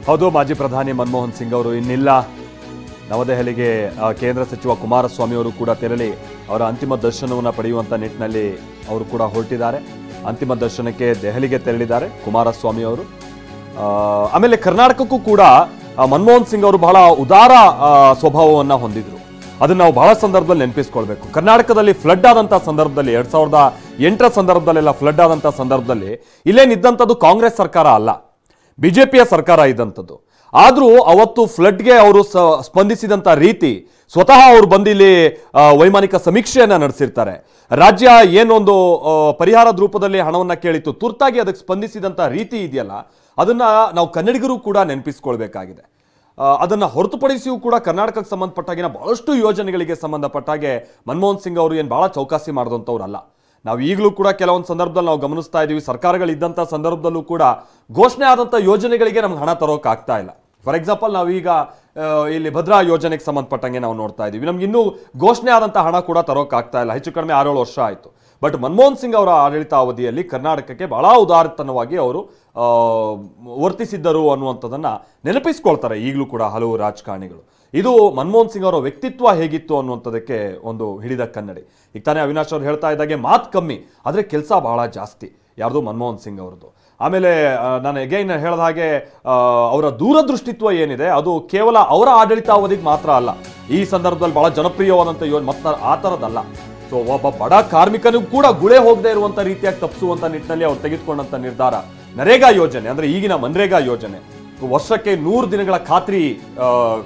ಹೌದು, ಮಾಜಿ ಪ್ರಧಾನಿ ಮನಮೋಹನ್ ಸಿಂಗ್ ಅವರು ಇನ್ನಿಲ್ಲ. ನವದೆಹಲಿಗೆ ಕೇಂದ್ರ ಸಚಿವ ಕುಮಾರಸ್ವಾಮಿ ಅವರು ಕೂಡ ತೆರಳಿ ಅವರ ಅಂತಿಮ ದರ್ಶನವನ್ನು ಪಡೆಯುವಂಥ ನಿಟ್ಟಿನಲ್ಲಿ ಅವರು ಕೂಡ ಹೊರಟಿದ್ದಾರೆ. ಅಂತಿಮ ದರ್ಶನಕ್ಕೆ ದೆಹಲಿಗೆ ತೆರಳಿದ್ದಾರೆ ಕುಮಾರಸ್ವಾಮಿ ಅವರು. ಆಮೇಲೆ ಕರ್ನಾಟಕಕ್ಕೂ ಕೂಡ ಮನಮೋಹನ್ ಸಿಂಗ್ ಅವರು ಬಹಳ ಉದಾರ ಸ್ವಭಾವವನ್ನು ಹೊಂದಿದ್ರು. ಅದನ್ನು ನಾವು ಬಹಳ ಸಂದರ್ಭದಲ್ಲಿ ನೆನಪಿಸ್ಕೊಳ್ಬೇಕು. ಕರ್ನಾಟಕದಲ್ಲಿ ಫ್ಲಡ್ ಆದಂಥ ಸಂದರ್ಭದಲ್ಲಿ 2008 ಸಂದರ್ಭದಲ್ಲೆಲ್ಲ ಫ್ಲಡ್ ಆದಂಥ ಸಂದರ್ಭದಲ್ಲಿ ಇಲ್ಲೇನಿದ್ದಂಥದ್ದು ಕಾಂಗ್ರೆಸ್ ಸರ್ಕಾರ ಅಲ್ಲ, ಬಿಜೆಪಿಯ ಸರ್ಕಾರ ಇದ್ದಂಥದ್ದು. ಆದರೂ ಅವತ್ತು ಫ್ಲಡ್ಗೆ ಅವರು ಸ್ಪಂದಿಸಿದಂಥ ರೀತಿ, ಸ್ವತಃ ಅವರು ಬಂದು ಇಲ್ಲಿ ವೈಮಾನಿಕ ಸಮೀಕ್ಷೆಯನ್ನು ನಡೆಸಿರ್ತಾರೆ. ರಾಜ್ಯ ಏನೊಂದು ಪರಿಹಾರದ ರೂಪದಲ್ಲಿ ಹಣವನ್ನು ಕೇಳಿತ್ತು, ತುರ್ತಾಗಿ ಅದಕ್ಕೆ ಸ್ಪಂದಿಸಿದಂಥ ರೀತಿ ಇದೆಯಲ್ಲ, ಅದನ್ನು ನಾವು ಕನ್ನಡಿಗರು ಕೂಡ ನೆನಪಿಸ್ಕೊಳ್ಬೇಕಾಗಿದೆ. ಅದನ್ನು ಹೊರತುಪಡಿಸಿಯೂ ಕೂಡ ಕರ್ನಾಟಕಕ್ಕೆ ಸಂಬಂಧಪಟ್ಟಾಗಿನ ಬಹಳಷ್ಟು ಯೋಜನೆಗಳಿಗೆ ಸಂಬಂಧಪಟ್ಟಾಗೆ ಮನಮೋಹನ್ ಸಿಂಗ್ ಅವರು ಏನು ಭಾಳ ಚೌಕಾಸಿ ಮಾಡಿದಂಥವ್ರಲ್ಲ. ನಾವು ಈಗಲೂ ಕೂಡ ಕೆಲವೊಂದು ಸಂದರ್ಭದಲ್ಲಿ ನಾವು ಗಮನಿಸ್ತಾ ಇದ್ದೀವಿ, ಸರ್ಕಾರಗಳಿದ್ದಂಥ ಸಂದರ್ಭದಲ್ಲೂ ಕೂಡ ಘೋಷಣೆ ಆದಂಥ ಯೋಜನೆಗಳಿಗೆ ನಮ್ಗೆ ಹಣ ತರೋಕ್ಕಾಗ್ತಾ ಇಲ್ಲ. ಫಾರ್ ಎಕ್ಸಾಂಪಲ್, ನಾವೀಗ ಇಲ್ಲಿ ಭದ್ರಾ ಯೋಜನೆಗೆ ಸಂಬಂಧಪಟ್ಟಂಗೆ ನಾವು ನೋಡ್ತಾ ಇದ್ದೀವಿ, ನಮ್ಗೆ ಇನ್ನೂ ಘೋಷಣೆ ಆದಂಥ ಹಣ ಕೂಡ ತರೋಕ್ಕಾಗ್ತಾ ಇಲ್ಲ. ಹೆಚ್ಚು ಕಡಿಮೆ 6-7 ವರ್ಷ ಆಯಿತು. ಬಟ್ ಮನಮೋಹನ್ ಸಿಂಗ್ ಅವರ ಆಡಳಿತಾವಧಿಯಲ್ಲಿ ಕರ್ನಾಟಕಕ್ಕೆ ಬಹಳ ಉದಾರತನವಾಗಿ ಅವರು ವರ್ತಿಸಿದ್ದರು ಅನ್ನುವಂಥದ್ದನ್ನು ನೆನಪಿಸ್ಕೊಳ್ತಾರೆ ಈಗಲೂ ಕೂಡ ಹಲವು ರಾಜಕಾರಣಿಗಳು. ಇದು ಮನಮೋಹನ್ ಸಿಂಗ್ ಅವರ ವ್ಯಕ್ತಿತ್ವ ಹೇಗಿತ್ತು ಅನ್ನುವಂಥದ್ದಕ್ಕೆ ಒಂದು ಹಿಡಿದ ಕನ್ನಡಿ. ಈಗ ತಾನೇ ಅವಿನಾಶ್ ಅವರು ಹೇಳ್ತಾ ಇದ್ದಾಗೆ ಮಾತು ಕಮ್ಮಿ, ಆದರೆ ಕೆಲಸ ಬಹಳ ಜಾಸ್ತಿ. ಯಾರ್ದು? ಮನಮೋಹನ್ ಸಿಂಗ್ ಅವ್ರದ್ದು. ಆಮೇಲೆ ನಾನು ಎಗೈನ್ ಹೇಳಿದ ಹಾಗೆ ಅವರ ದೂರದೃಷ್ಟಿತ್ವ ಏನಿದೆ ಅದು ಕೇವಲ ಅವರ ಆಡಳಿತಾವಧಿಗೆ ಮಾತ್ರ ಅಲ್ಲ, ಈ ಸಂದರ್ಭದಲ್ಲಿ ಬಹಳ ಜನಪ್ರಿಯವಾದಂಥ ಮತ್ತು ಆ ಥರದ್ದಲ್ಲ. ಸೊ ಒಬ್ಬ ಬಡ ಕಾರ್ಮಿಕನಿಗೂ ಕೂಡ ಗುಳೆ ಹೋಗದೆ ಇರುವಂಥ ರೀತಿಯಾಗಿ ತಪ್ಪಿಸುವಂಥ ನಿಟ್ಟಿನಲ್ಲಿ ಅವ್ರು ತೆಗೆದುಕೊಂಡಂಥ ನಿರ್ಧಾರ ನರೇಗಾ ಯೋಜನೆ, ಅಂದರೆ ಈಗಿನ ಮನ್ರೇಗಾ ಯೋಜನೆ, ವರ್ಷಕ್ಕೆ 100 ದಿನಗಳ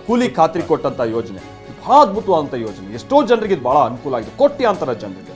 ಕೂಲಿ ಖಾತ್ರಿ ಕೊಟ್ಟಂಥ ಯೋಜನೆ, ಬಹಳ ಅದ್ಭುತವಾದಂಥ ಯೋಜನೆ. ಎಷ್ಟೋ ಜನರಿಗೆ ಇದು ಬಹಳ ಅನುಕೂಲ ಆಗಿದೆ, ಕೋಟ್ಯಾಂತರ ಜನರಿಗೆ.